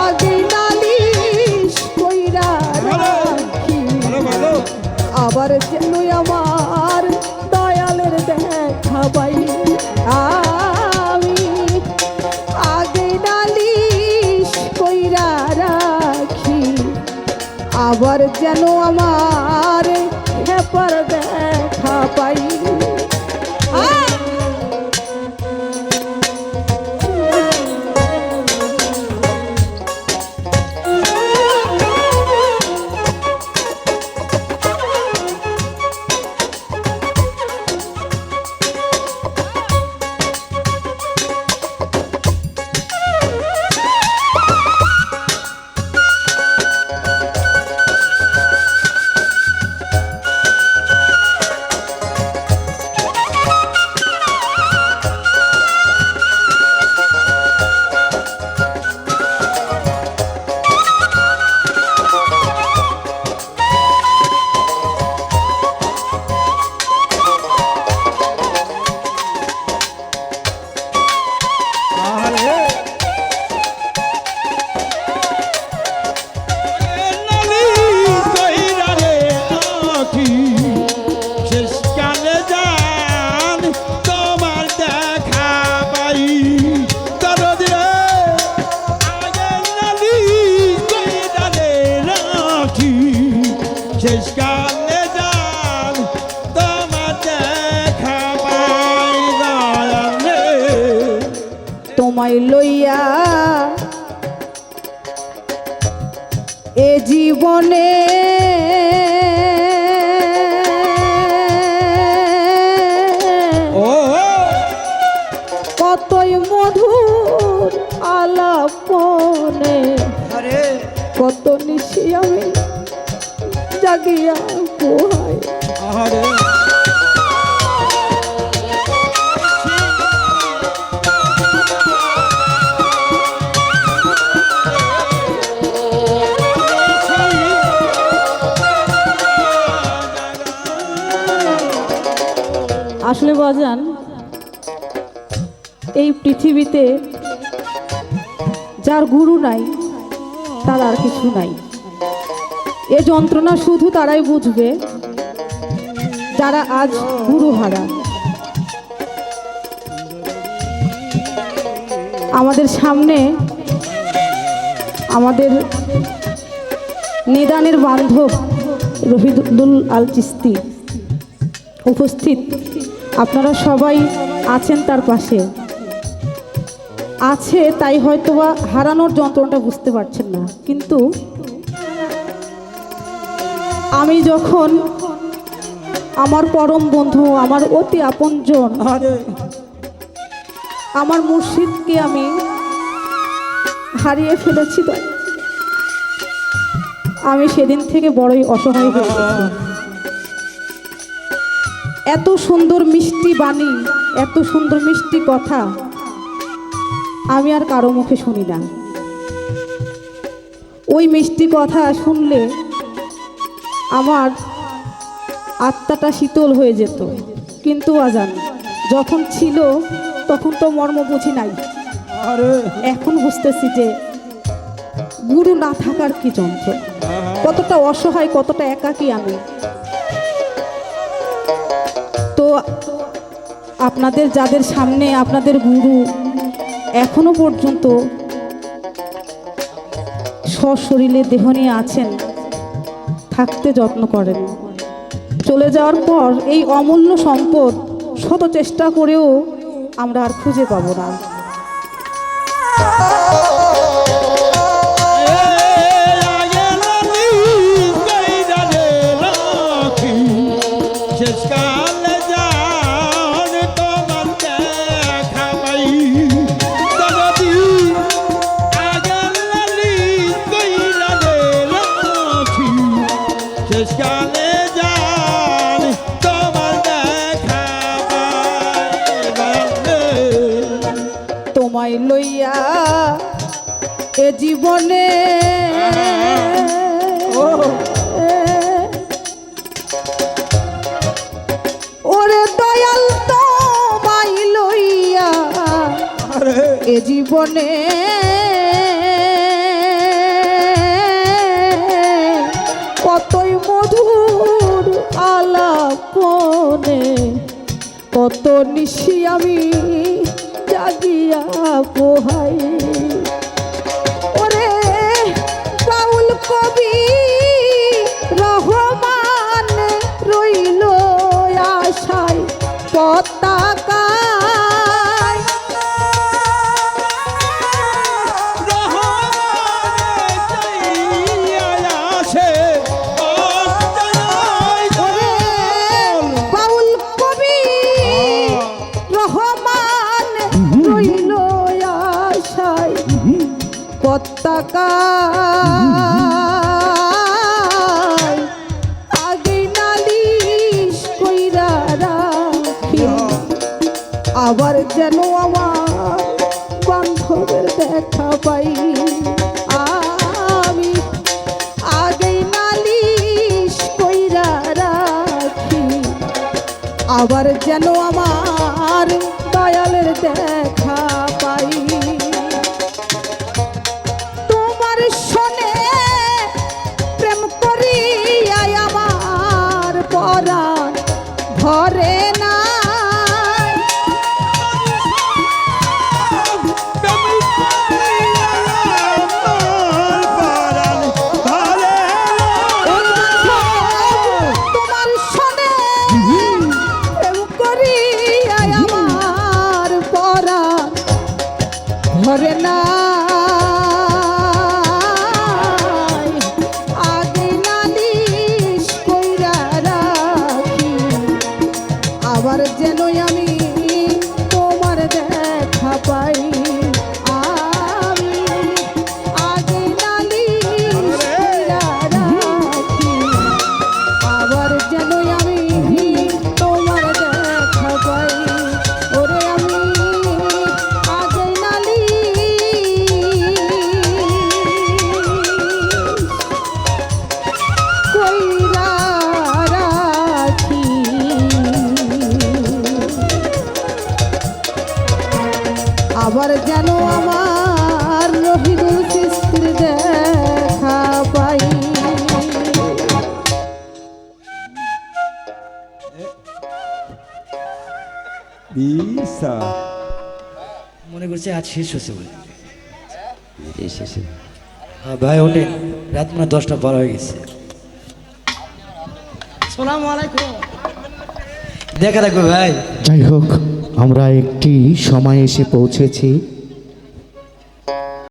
আগে নালিশ কইরা রাখি আবার যেন আমার দয়ালের দেখা পাই আমি আগে নালিশ কইরা রাখি আবার যেন আমার হেপার দেখা পাই শেষকালে যান তোমার দেখা পাই দয়ালে তোমায় লইয়া এ জীবনে কতই মধুর আলাপনে কত নিশি আমি জাগিয়া পোহাই আসলে বাজান এই পৃথিবীতে যার গুরু নাই তার আর কিছু নাই এ যন্ত্রণা শুধু তারাই বুঝবে যারা আজ গুরু হারা আমাদের সামনে আমাদের নিদানের বান্ধব রফিকুল আল চিশতি উপস্থিত আপনারা সবাই আছেন তার পাশে আছে তাই হয়তোবা হারানোর যন্ত্রণাটা বুঝতে পারছেন না কিন্তু আমি যখন আমার পরম বন্ধু আমার অতি আপনজন আমার মুর্শিদকে আমি হারিয়ে ফেলেছি আমি সেদিন থেকে বড়ই অসহায় হয়ে গেছি এত সুন্দর মিষ্টি বাণী এত সুন্দর মিষ্টি কথা আমি আর কারো মুখে শুনি না ওই মিষ্টি কথা শুনলে আমার আত্মাটা শীতল হয়ে যেত কিন্তু আজান যখন ছিল তখন তো মর্ম বুঝি নাই এখন বুঝতেছি যে গুরু না থাকার কি যন্ত্র কতটা অসহায় কতটা একাকী আমি তো আপনাদের যাদের সামনে আপনাদের গুরু এখনো পর্যন্ত সশরীরে দেহ নিয়ে আছেন থাকতে যত্ন করেন চলে যাওয়ার পর এই অমূল্য সম্পদ শত চেষ্টা করেও আমরা আর খুঁজে পাবো না তোমায় লইয়া এ জীবনে ওরে দয়াল তোমায় লইয়া শোনে কতই মধুর আলাপনে, কত নিশি আমি জাগিয়া পোহাই। ওরে বাউল কবি রহমান রইল আশায় পতাকায়। বাউল কবি রহমান রইল আশায় পতাকায়। আগে নালিশ কইরা রাখি, আবার যেন আমার বান্ধবের দেখা পাই। আমি আগে নালিশ কইরা রাখি, আবার যেন আমার দয়ালের দেখা পাই। তোমার শোনে প্রেম করিয়া আমার পরাণ ভরে না। তোমার শোনে প্রেম করিয়া আমার পরাণ ভরে না। আগে নালিশ কইরা রাখি, আবার যেন আমি তোমার দেখা পাই। আমি আগে নালিশ কইরা রাখি, আবার যেন আমি তোমার দেখা পাই। ওরে আমি আগে নালিশ কইরা রাখি, আবার যেন আমার রহিদুল চিস্তির দেখা পাই। বিশা মনে করছে আজ শেষ হচ্ছে বলে। এই শেষে হ্যাঁ ভাই ওঠেন, রাত মানে 10টা পার হয়ে গেছে। সালাম আলাইকুম, দেখা রাখবে ভাই। যাই হোক, আমরা একটি সময় এসে পৌঁছেছি।